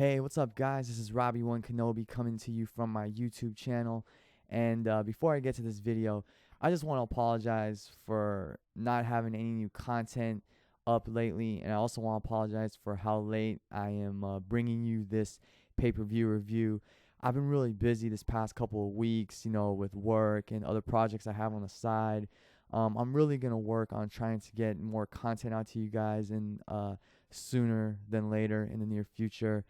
Hey, what's up, guys? This is Robbie One Kenobi coming to you from my YouTube channel. And before I get to this video, I just want to apologize for not having any new content up lately. And I also want to apologize for how late I am bringing you this pay-per-view review. I've been really busy this past couple of weeks, with work and other projects I have on the side. I'm really going to work on trying to get more content out to you guys and sooner than later in the near future.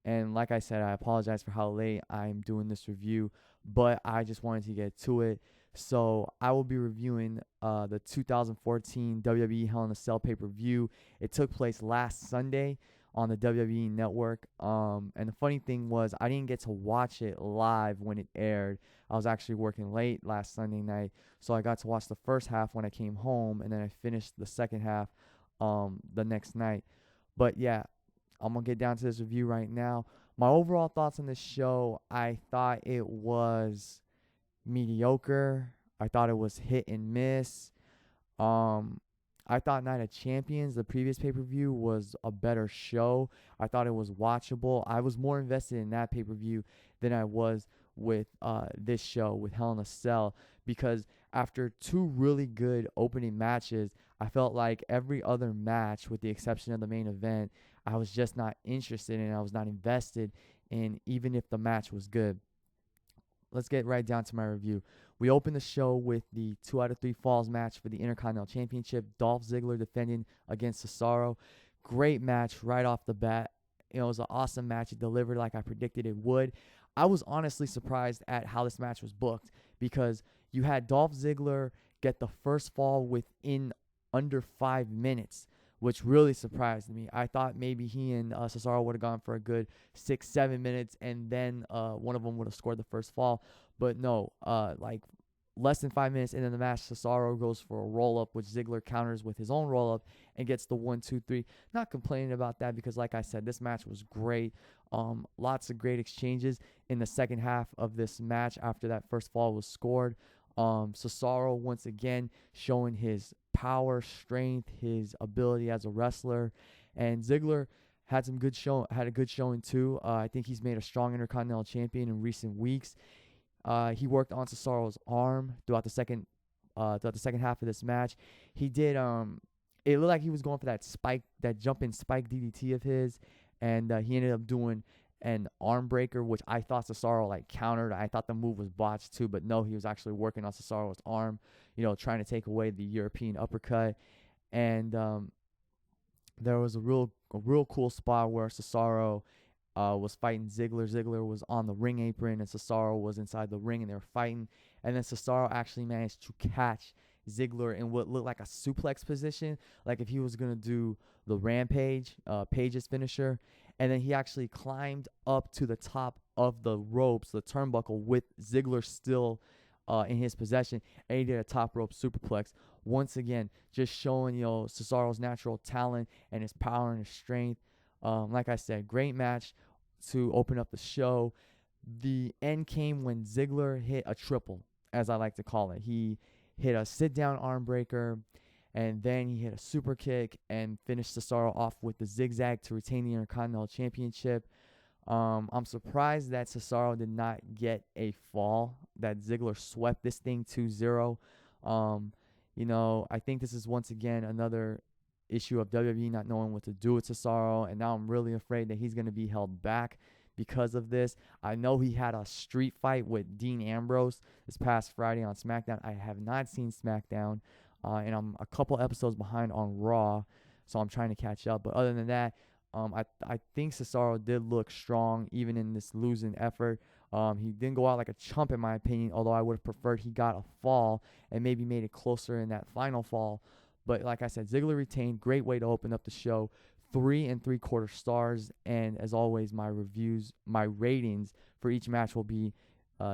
And like I said, I apologize for how late I'm doing this review, but I just wanted to get to it. So I will be reviewing the 2014 WWE Hell in a Cell pay-per-view. It took place last Sunday on the WWE Network. And the funny thing was I didn't get to watch it live when it aired. I was actually working late last Sunday night, so I got to watch the first half when I came home, and then I finished the second half the next night. But yeah, I'm going to get down to this review right now. My overall thoughts on this show, I thought it was mediocre. I thought it was hit and miss. I thought Night of Champions, the previous pay-per-view, was a better show. I thought it was watchable. I was more invested in that pay-per-view than I was with this show, with Hell in a Cell, because after two really good opening matches, I felt like every other match, with the exception of the main event, I was just not interested in. I was not invested in, even if the match was good. Let's get right down to my review. We open the show with the 2 out of 3 falls match for the Intercontinental Championship. Dolph Ziggler defending against Cesaro. Great match right off the bat. It was an awesome match. It delivered like I predicted it would. I was honestly surprised at how this match was booked, because you had Dolph Ziggler get the first fall within under 5 minutes, which really surprised me. I thought maybe he and Cesaro would have gone for a good 6-7 minutes, and then one of them would have scored the first fall. But no, like less than 5 minutes into the match, Cesaro goes for a roll-up, which Ziggler counters with his own roll-up and gets the 1-2-3. Not complaining about that, because like I said, this match was great. Lots of great exchanges in the second half of this match after that first fall was scored. Cesaro once again showing his power, strength, his ability as a wrestler, and Ziggler had a good showing too. I think he's made a strong Intercontinental Champion in recent weeks. He worked on Cesaro's arm throughout the second half of this match. He did it looked like he was going for that jumping spike DDT of his, and he ended up doing an arm breaker, which I thought Cesaro countered. I thought the move was botched too, but no, he was actually working on Cesaro's arm, trying to take away the European uppercut. And there was a real cool spot where Cesaro was fighting Ziggler. Ziggler was on the ring apron, and Cesaro was inside the ring, and they were fighting. And then Cesaro actually managed to catch Ziggler in what looked like a suplex position, like if he was going to do the Rampage, Paige's finisher. And then he actually climbed up to the top of the ropes, the turnbuckle, with Ziggler still in his possession, and he did a top rope superplex. Once again, just showing Cesaro's natural talent and his power and his strength. Like I said, great match to open up the show. The end came when Ziggler hit a triple, as I like to call it. He hit a sit-down arm breaker, and then he hit a super kick and finished Cesaro off with the zigzag to retain the Intercontinental Championship. I'm surprised that Cesaro did not get a fall, that Ziggler swept this thing 2-0. I think this is once again another issue of WWE not knowing what to do with Cesaro, and now I'm really afraid that he's going to be held back because of this. I know he had a street fight with Dean Ambrose this past Friday on SmackDown. I have not seen SmackDown, and I'm a couple episodes behind on Raw, so I'm trying to catch up. But other than that, I think Cesaro did look strong even in this losing effort. He didn't go out like a chump in my opinion, although I would have preferred he got a fall and maybe made it closer in that final fall. But like I said, Ziggler retained. Great way to open up the show. 3 3/4 stars. And as always, my ratings for each match will be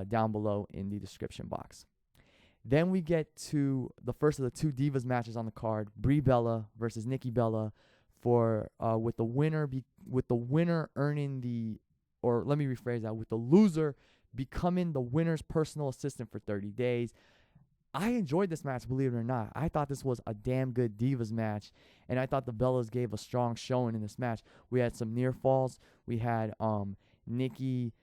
down below in the description box. Then we get to the first of the 2 Divas matches on the card: Brie Bella versus Nikki Bella, with the winner earning the, or let me rephrase that, with the loser becoming the winner's personal assistant for 30 days. I enjoyed this match, believe it or not. I thought this was a damn good Divas match, and I thought the Bellas gave a strong showing in this match. We had some near falls. We had Nikki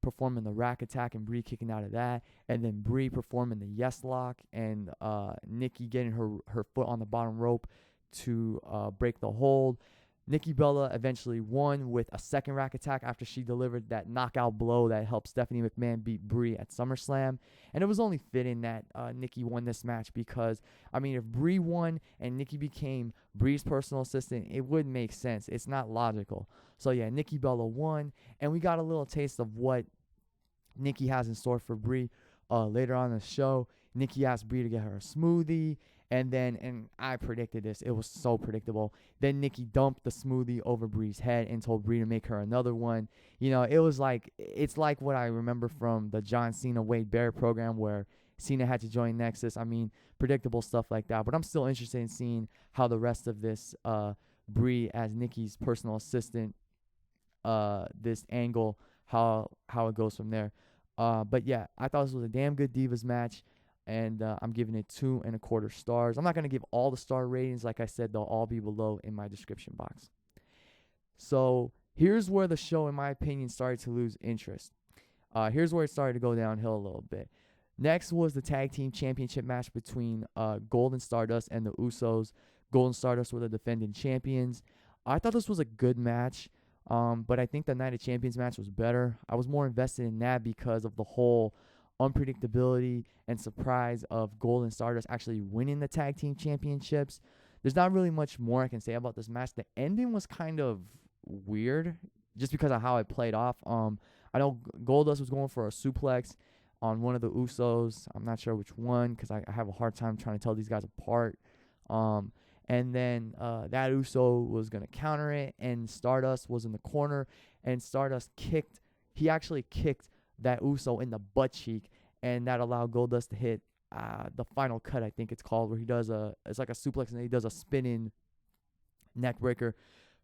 performing the rack attack and Brie kicking out of that, and then Brie performing the yes lock, and Nikki getting her foot on the bottom rope to break the hold. Nikki Bella eventually won with a second rack attack after she delivered that knockout blow that helped Stephanie McMahon beat Brie at SummerSlam. And it was only fitting that Nikki won this match because, I mean, if Brie won and Nikki became Brie's personal assistant, it would make sense. It's not logical. So, yeah, Nikki Bella won, and we got a little taste of what Nikki has in store for Brie later on in the show. Nikki asked Brie to get her a smoothie. And I predicted this. It was so predictable. Then Nikki dumped the smoothie over Brie's head and told Brie to make her another one. You know, it's like what I remember from the John Cena Wade Barrett program where Cena had to join Nexus. I mean, predictable stuff like that. But I'm still interested in seeing how the rest of this Brie as Nikki's personal assistant, this angle, how it goes from there. But yeah, I thought this was a damn good Divas match. And I'm giving it 2.25 stars. I'm not going to give all the star ratings. Like I said, they'll all be below in my description box. So here's where the show, in my opinion, started to lose interest. Here's where it started to go downhill a little bit. Next was the tag team championship match between Gold and Stardust and the Usos. Gold and Stardust were the defending champions. I thought this was a good match, but I think the Night of Champions match was better. I was more invested in that because of the whole unpredictability and surprise of Gold and Stardust actually winning the tag team championships. There's not really much more I can say about this match. The ending was kind of weird just because of how it played off. I know Goldust was going for a suplex on one of the Usos. I'm not sure which one because I have a hard time trying to tell these guys apart. And then that Uso was going to counter it, and Stardust was in the corner, and Stardust actually kicked that Uso in the butt cheek, and that allowed Goldust to hit the final cut, I think it's called, where he does it's like a suplex, and then he does a spinning neck breaker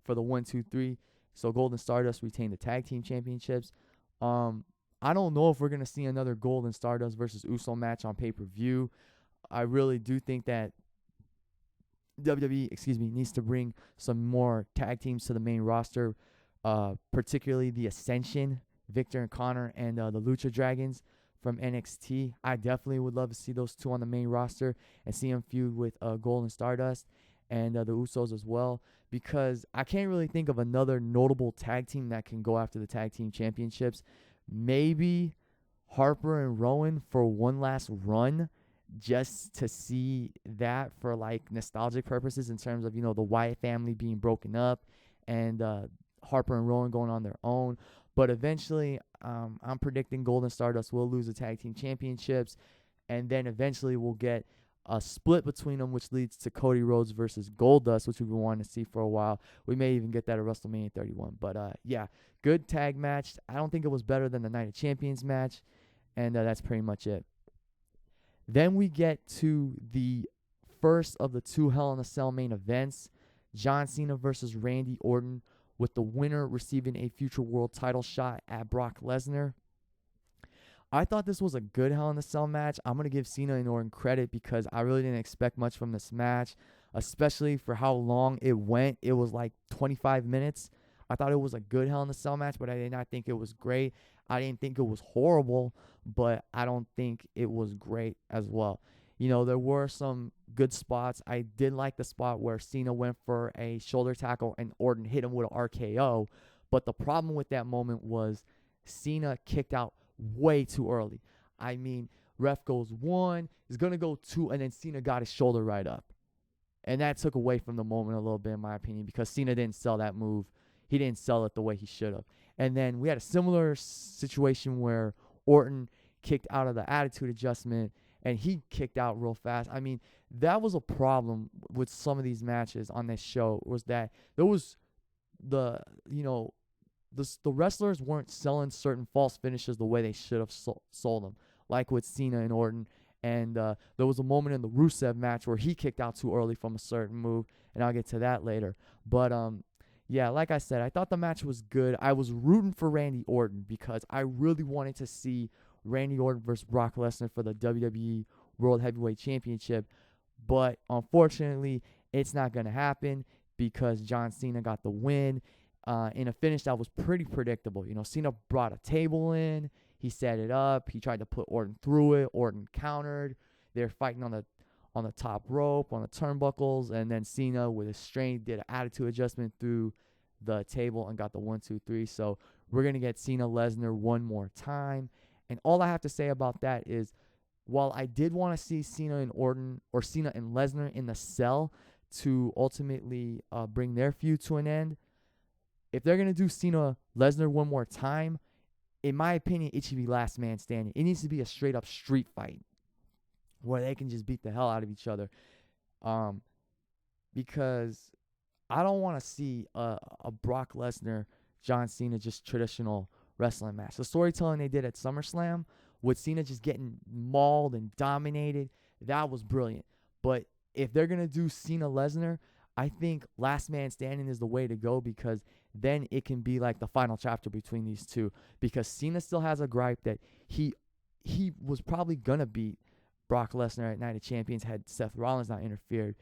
for the 1, 2, 3. So Gold and Stardust retain the tag team championships. I don't know if we're going to see another Gold and Stardust versus Uso match on pay-per-view. I really do think that WWE, needs to bring some more tag teams to the main roster, particularly the Ascension, Victor and Connor, and the Lucha Dragons from NXT. I definitely would love to see those two on the main roster and see them feud with Gold and Stardust and the Usos as well, because I can't really think of another notable tag team that can go after the tag team championships. Maybe Harper and Rowan for one last run, just to see that for like nostalgic purposes in terms of, the Wyatt family being broken up and Harper and Rowan going on their own. But eventually, I'm predicting Gold and Stardust will lose the tag team championships, and then eventually we'll get a split between them, which leads to Cody Rhodes versus Goldust, which we've been wanting to see for a while. We may even get that at WrestleMania 31. But yeah, good tag match. I don't think it was better than the Night of Champions match, and that's pretty much it. Then we get to the first of the two Hell in a Cell main events, John Cena versus Randy Orton, with the winner receiving a future world title shot at Brock Lesnar. I thought this was a good Hell in a Cell match. I'm going to give Cena and Orton credit because I really didn't expect much from this match, especially for how long it went. It was like 25 minutes. I thought it was a good Hell in a Cell match, but I did not think it was great. I didn't think it was horrible, but I don't think it was great as well. There were some good spots. I did like the spot where Cena went for a shoulder tackle and Orton hit him with an RKO. But the problem with that moment was Cena kicked out way too early. I mean, ref goes 1, he's going to go 2, and then Cena got his shoulder right up. And that took away from the moment a little bit, in my opinion, because Cena didn't sell that move. He didn't sell it the way he should have. And then we had a similar situation where Orton kicked out of the attitude adjustment, and he kicked out real fast. I mean, that was a problem with some of these matches on this show, was that there was the wrestlers weren't selling certain false finishes the way they should have sold them, like with Cena and Orton. And there was a moment in the Rusev match where he kicked out too early from a certain move, and I'll get to that later. But yeah, like I said, I thought the match was good. I was rooting for Randy Orton because I really wanted to see Randy Orton versus Brock Lesnar for the WWE World Heavyweight Championship. But unfortunately, it's not going to happen because John Cena got the win in a finish that was pretty predictable. You know, Cena brought a table in. He set it up. He tried to put Orton through it. Orton countered. They're fighting on the top rope, on the turnbuckles, and then Cena with his strength did an attitude adjustment through the table and got the 1, 2, 3. So we're going to get Cena Lesnar one more time. And all I have to say about that is, while I did want to see Cena and Orton or Cena and Lesnar in the cell to ultimately bring their feud to an end, if they're going to do Cena Lesnar one more time, in my opinion, it should be last man standing. It needs to be a straight up street fight where they can just beat the hell out of each other. Because I don't want to see a Brock Lesnar, John Cena, just traditional wrestling match. The storytelling they did at SummerSlam with Cena just getting mauled and dominated, that was brilliant. But if they're going to do Cena Lesnar, I think last man standing is the way to go, because then it can be like the final chapter between these two. Because Cena still has a gripe that he was probably going to beat Brock Lesnar at Night of Champions had Seth Rollins not interfered.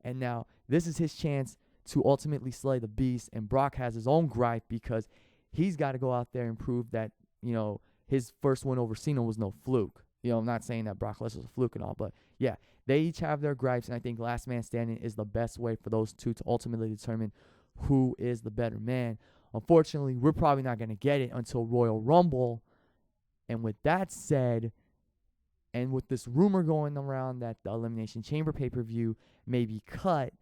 And now this is his chance to ultimately slay the beast. And Brock has his own gripe because he's got to go out there and prove that, you know, his first win over Cena was no fluke. You know, I'm not saying that Brock Lesnar was a fluke and all, but yeah, they each have their gripes, and I think last man standing is the best way for those two to ultimately determine who is the better man. Unfortunately, we're probably not going to get it until Royal Rumble. And with that said, and with this rumor going around that the Elimination Chamber pay-per-view may be cut,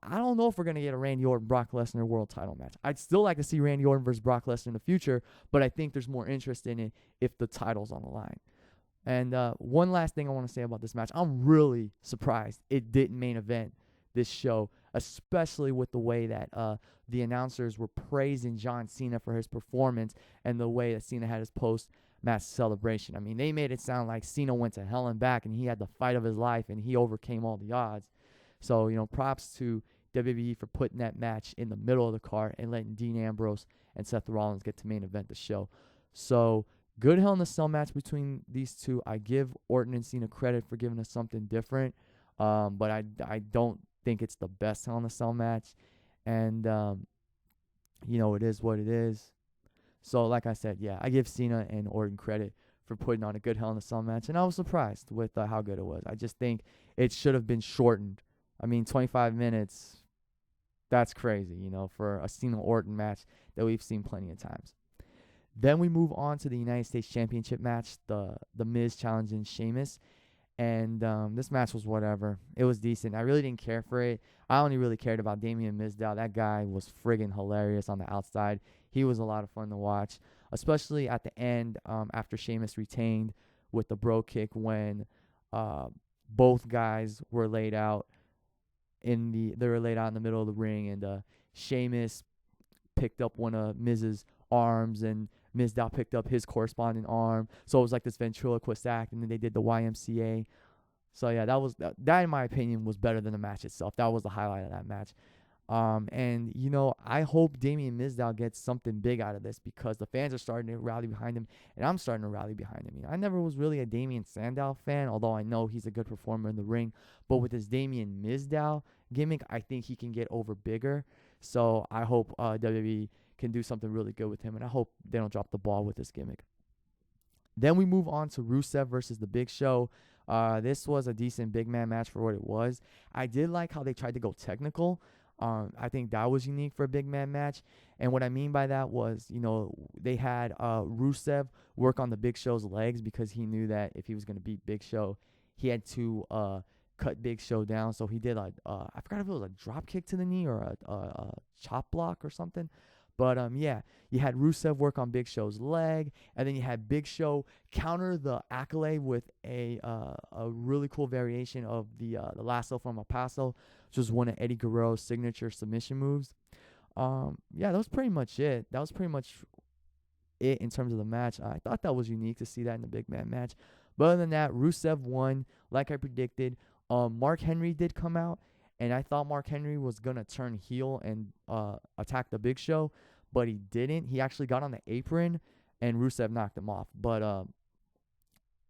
I don't know if we're going to get a Randy Orton-Brock Lesnar world title match. I'd still like to see Randy Orton versus Brock Lesnar in the future, but I think there's more interest in it if the title's on the line. And one last thing I want to say about this match. I'm really surprised it didn't main event this show, especially with the way that the announcers were praising John Cena for his performance and the way that Cena had his post-match celebration. I mean, they made it sound like Cena went to hell and back and he had the fight of his life and he overcame all the odds. So, you know, props to WWE for putting that match in the middle of the card and letting Dean Ambrose and Seth Rollins get to main event the show. So, good Hell in a Cell match between these two. I give Orton and Cena credit for giving us something different, but I don't think it's the best Hell in a Cell match. And, you know, it is what it is. So, like I said, yeah, I give Cena and Orton credit for putting on a good Hell in a Cell match, and I was surprised with how good it was. I just think it should have been shortened. I mean, 25 minutes, that's crazy, you know, for a Cena-Orton match that we've seen plenty of times. Then we move on to the United States Championship match, the Miz challenging Sheamus. And this match was whatever. It was decent. I really didn't care for it. I only really cared about Damien Mizdow. That guy was friggin' hilarious on the outside. He was a lot of fun to watch, especially at the end after Sheamus retained with the bro kick when both guys were laid out. They were laid out in the middle of the ring, and Sheamus picked up one of Miz's arms, and Mizdow picked up his corresponding arm. So it was like this ventriloquist act, and then they did the YMCA. So yeah, that in my opinion was better than the match itself. That was the highlight of that match. And you know, I hope Damien Mizdow gets something big out of this because the fans are starting to rally behind him, and I'm starting to rally behind him. You know, I never was really a Damien Sandow fan, although I know he's a good performer in the ring. But with his Damien Mizdow gimmick, I think he can get over bigger. So I hope WWE can do something really good with him, and I hope they don't drop the ball with this gimmick. Then we move on to Rusev versus The Big Show. This was a decent big man match for what it was. I did like how they tried to go technical. I think that was unique for a big man match. And what I mean by that was, you know, they had Rusev work on the Big Show's legs because he knew that if he was going to beat Big Show, he had to cut Big Show down. So he did I forgot if it was a drop kick to the knee or a chop block or something. But yeah, you had Rusev work on Big Show's leg, and then you had Big Show counter the accolade with a really cool variation of the lasso from El Paso, which was one of Eddie Guerrero's signature submission moves. Yeah, that was pretty much it. That was pretty much it in terms of the match. I thought that was unique to see that in the big man match. But other than that, Rusev won, like I predicted. Mark Henry did come out, and I thought Mark Henry was going to turn heel and attack the Big Show, but he didn't. He actually got on the apron, and Rusev knocked him off. But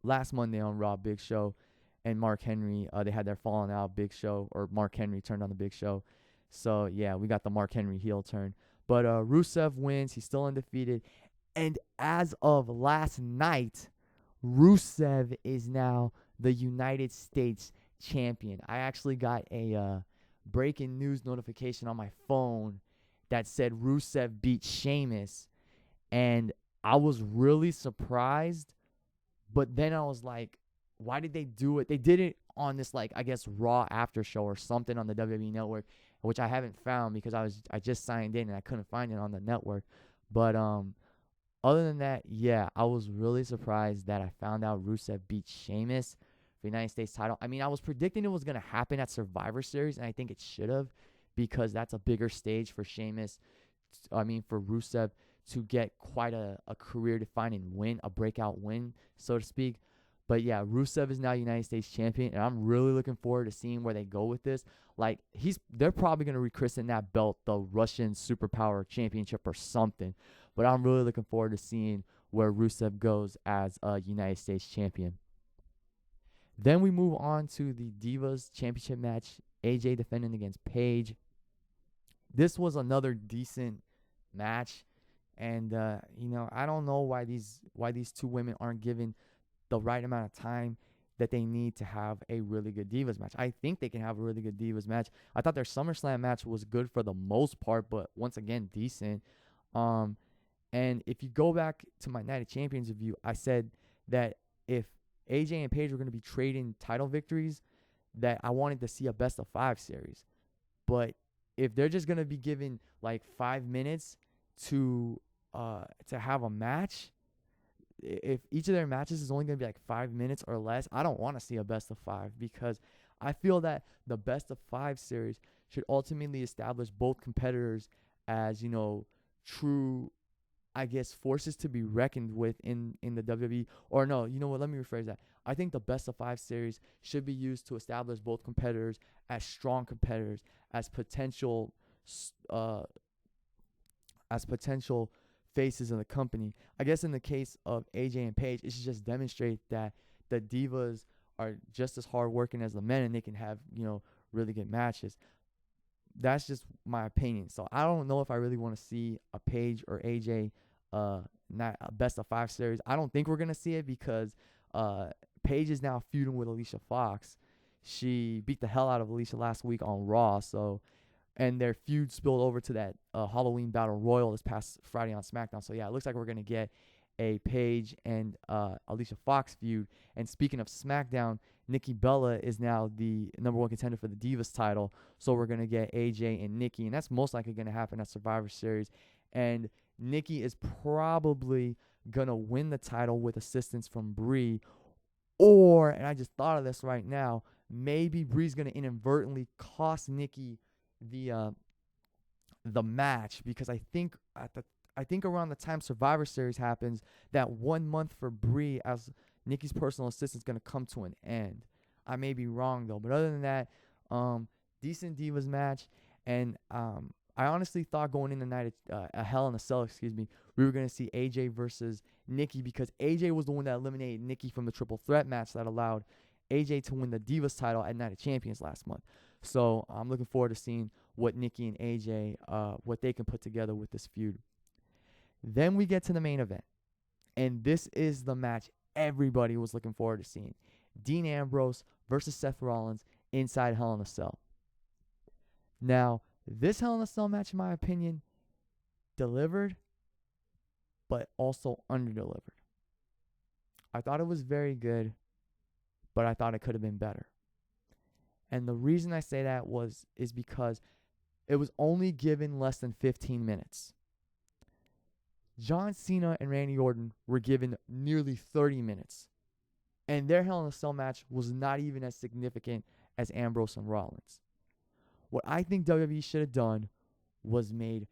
last Monday on Raw, Big Show and Mark Henry, they had their falling out. Big Show, or Mark Henry turned on the Big Show. So, yeah, we got the Mark Henry heel turn. But Rusev wins. He's still undefeated. And as of last night, Rusev is now the United States champion. I actually got a breaking news notification on my phone that said Rusev beat Sheamus. And I was really surprised. But then I was like, why did they do it? They did it on this, like, I guess, Raw after show or something on the WWE Network, which I haven't found because I just signed in and I couldn't find it on the network. But other than that, yeah, I was really surprised that I found out Rusev beat Sheamus for the United States title. I mean, I was predicting it was going to happen at Survivor Series, and I think it should have, because that's a bigger stage for Sheamus, for Rusev to get quite a career-defining win, a breakout win, so to speak. But yeah, Rusev is now United States champion, and I'm really looking forward to seeing where they go with this. Like, they're probably going to rechristen that belt the Russian Superpower Championship or something. But I'm really looking forward to seeing where Rusev goes as a United States champion. Then we move on to the Divas Championship match. AJ defending against Paige. This was another decent match. And, I don't know why these two women aren't given the right amount of time that they need to have a really good Divas match. I think they can have a really good Divas match. I thought their SummerSlam match was good for the most part, but once again, decent. And if you go back to my Night of Champions review, I said that if AJ and Paige were going to be trading title victories, that I wanted to see a best-of-5 series. But if they're just going to be given like 5 minutes to have a match, if each of their matches is only going to be like 5 minutes or less, I don't want to see a best-of-5, because I feel that the best-of-5 series should ultimately establish both competitors as, true, I guess, forces to be reckoned with in the WWE. Or no, you know what? Let me rephrase that. I think the best-of-5 series should be used to establish both competitors as strong competitors, as potential faces in the company. I guess in the case of AJ and Paige, it should just demonstrate that the Divas are just as hardworking as the men, and they can have, really good matches. That's just my opinion. So I don't know if I really want to see a Paige or AJ not a best-of-5 series. I don't think we're going to see it, because Paige is now feuding with Alicia Fox. She beat the hell out of Alicia last week on Raw, and their feud spilled over to that Halloween Battle Royal this past Friday on SmackDown. So, yeah, it looks like we're going to get a Paige and Alicia Fox feud. And speaking of SmackDown, Nikki Bella is now the number 1 contender for the Divas title. So we're going to get AJ and Nikki, and that's most likely going to happen at Survivor Series. And Nikki is probably going to win the title with assistance from Brie. Or, and I just thought of this right now, maybe Brie's going to inadvertently cost Nikki the match, because I think around the time Survivor Series happens, that 1 month for Brie as Nikki's personal assistant is going to come to an end. I may be wrong though, but other than that, decent Divas match. And I honestly thought going in the night a Hell in a Cell, we were going to see AJ versus Nikki, because AJ was the one that eliminated Nikki from the triple threat match that allowed AJ to win the Divas title at Night of Champions last month. So I'm looking forward to seeing what Nikki and AJ, what they can put together with this feud. Then we get to the main event. And this is the match everybody was looking forward to seeing. Dean Ambrose versus Seth Rollins inside Hell in a Cell. Now, this Hell in a Cell match, in my opinion, delivered, but also underdelivered. I thought it was very good, but I thought it could have been better. And the reason I say that is because it was only given less than 15 minutes. John Cena and Randy Orton were given nearly 30 minutes. And their Hell in a Cell match was not even as significant as Ambrose and Rollins. What I think WWE should have done was made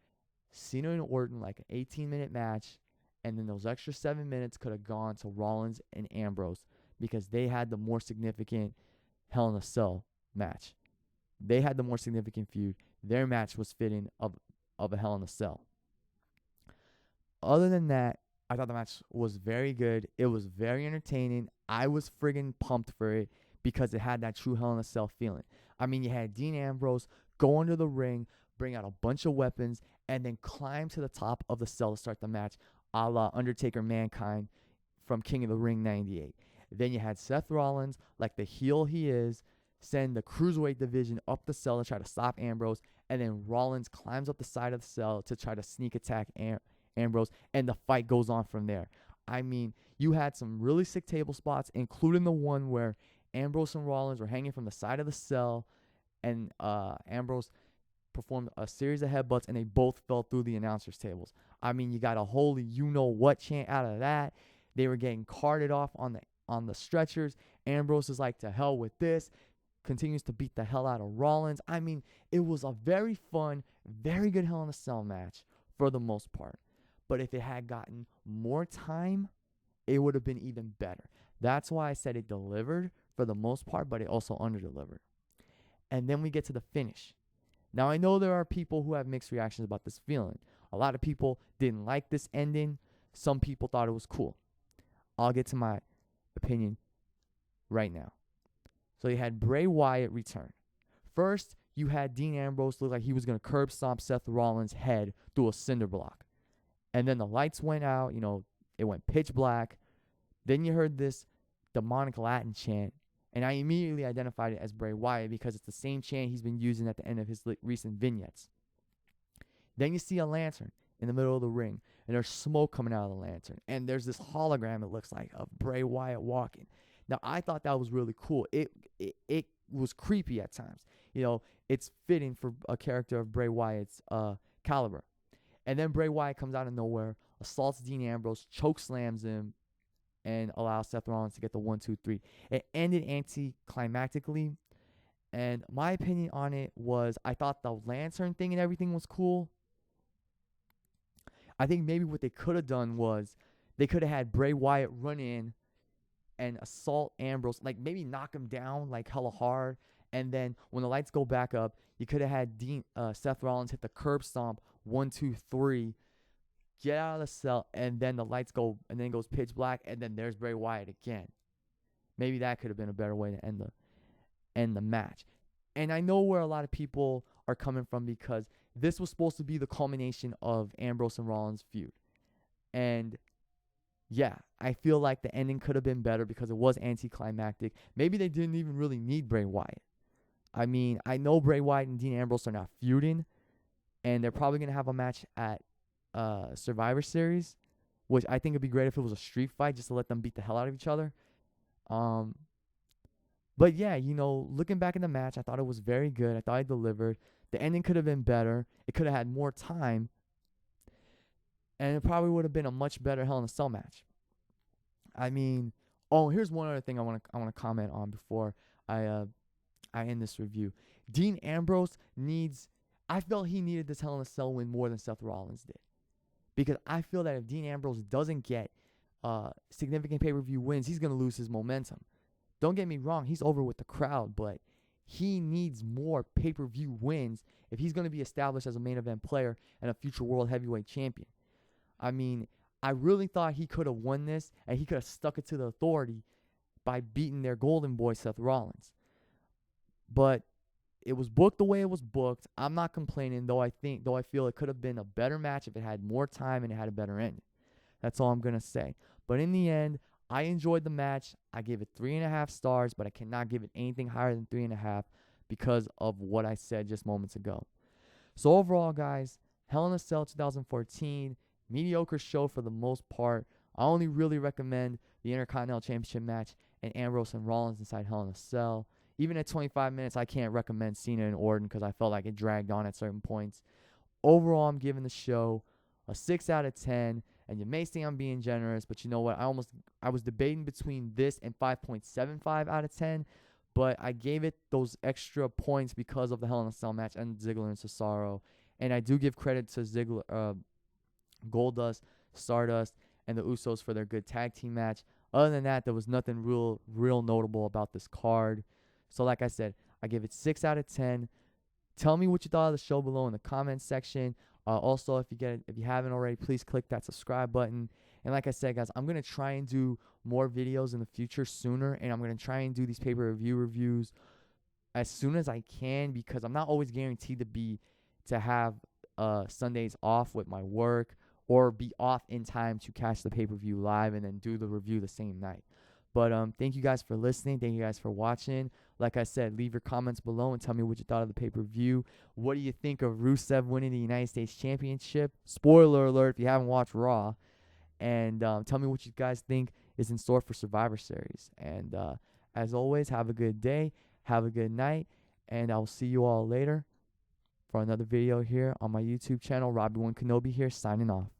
Cena and Orton like an 18-minute match, and then those extra 7 minutes could have gone to Rollins and Ambrose, because they had the more significant Hell in a Cell match. They had the more significant feud. Their match was fitting of a Hell in a Cell. Other than that, I thought the match was very good. It was very entertaining. I was friggin' pumped for it because it had that true Hell in a Cell feeling. I mean, you had Dean Ambrose go into the ring, bring out a bunch of weapons, and then climb to the top of the cell to start the match, a la Undertaker Mankind from King of the Ring 98. Then you had Seth Rollins, like the heel he is, send the Cruiserweight division up the cell to try to stop Ambrose, and then Rollins climbs up the side of the cell to try to sneak attack Ambrose, and the fight goes on from there. I mean, you had some really sick table spots, including the one where Ambrose and Rollins were hanging from the side of the cell, and Ambrose performed a series of headbutts, and they both fell through the announcers' tables. I mean, you got a holy you-know-what chant out of that. They were getting carted off on the stretchers. Ambrose is like, to hell with this. Continues to beat the hell out of Rollins. I mean, it was a very fun, very good Hell in a Cell match for the most part. But if it had gotten more time, it would have been even better. That's why I said it delivered for the most part, but it also underdelivered. And then we get to the finish. Now, I know there are people who have mixed reactions about this feeling. A lot of people didn't like this ending. Some people thought it was cool. I'll get to my opinion right now. So you had Bray Wyatt return. First, you had Dean Ambrose look like he was going to curb stomp Seth Rollins' head through a cinder block. And then the lights went out. It went pitch black. Then you heard this demonic Latin chant. And I immediately identified it as Bray Wyatt because it's the same chant he's been using at the end of his recent vignettes. Then you see a lantern in the middle of the ring, and there's smoke coming out of the lantern. And there's this hologram, it looks like, of Bray Wyatt walking. Now, I thought that was really cool. It was creepy at times. It's fitting for a character of Bray Wyatt's caliber. And then Bray Wyatt comes out of nowhere, assaults Dean Ambrose, chokeslams him, and allows Seth Rollins to get the 1-2-3. It ended anticlimactically, and my opinion on it was I thought the lantern thing and everything was cool. I think maybe what they could have done was they could have had Bray Wyatt run in and assault Ambrose, like maybe knock him down like hella hard, and then when the lights go back up, you could have had Seth Rollins hit the curb stomp 1-2-3, get out of the cell, and then the lights go, and then it goes pitch black, and then there's Bray Wyatt again. Maybe that could have been a better way to end the match. And I know where a lot of people are coming from because this was supposed to be the culmination of Ambrose and Rollins' feud. And yeah, I feel like the ending could have been better because it was anticlimactic. Maybe they didn't even really need Bray Wyatt. I mean, I know Bray Wyatt and Dean Ambrose are not feuding, and they're probably going to have a match at Survivor Series, which I think would be great if it was a street fight just to let them beat the hell out of each other. But yeah, looking back in the match, I thought it was very good. I thought it delivered. The ending could have been better. It could have had more time. And it probably would have been a much better Hell in a Cell match. I mean, here's one other thing I want to comment on before I end this review. Dean Ambrose I felt he needed this Hell in a Cell win more than Seth Rollins did. Because I feel that if Dean Ambrose doesn't get significant pay-per-view wins, he's going to lose his momentum. Don't get me wrong, he's over with the crowd, but he needs more pay-per-view wins if he's going to be established as a main event player and a future World Heavyweight Champion. I mean, I really thought he could have won this, and he could have stuck it to the Authority by beating their golden boy, Seth Rollins. But it was booked the way it was booked. I'm not complaining, though I feel it could have been a better match if it had more time and it had a better ending. That's all I'm going to say. But in the end, I enjoyed the match. I gave it 3.5 stars, but I cannot give it anything higher than 3.5 because of what I said just moments ago. So overall, guys, Hell in a Cell 2014, mediocre show for the most part. I only really recommend the Intercontinental Championship match and Ambrose and Rollins inside Hell in a Cell. Even at 25 minutes, I can't recommend Cena and Orton because I felt like it dragged on at certain points. Overall, I'm giving the show a 6 out of 10. And you may think I'm being generous, but you know what? I was debating between this and 5.75 out of 10, but I gave it those extra points because of the Hell in a Cell match and Ziggler and Cesaro. And I do give credit to Ziggler, Goldust, Stardust, and the Usos for their good tag team match. Other than that, there was nothing real notable about this card. So like I said, I give it 6 out of 10. Tell me what you thought of the show below in the comments section. Also, if you haven't already, please click that subscribe button. And like I said, guys, I'm going to try and do more videos in the future sooner, and I'm going to try and do these pay-per-view reviews as soon as I can, because I'm not always guaranteed to have Sundays off with my work, or be off in time to catch the pay-per-view live and then do the review the same night. But thank you guys for listening. Thank you guys for watching. Like I said, leave your comments below and tell me what you thought of the pay-per-view. What do you think of Rusev winning the United States Championship? Spoiler alert if you haven't watched Raw. And tell me what you guys think is in store for Survivor Series. And as always, have a good day. Have a good night. And I will see you all later for another video here on my YouTube channel. Robbie1 Kenobi here, signing off.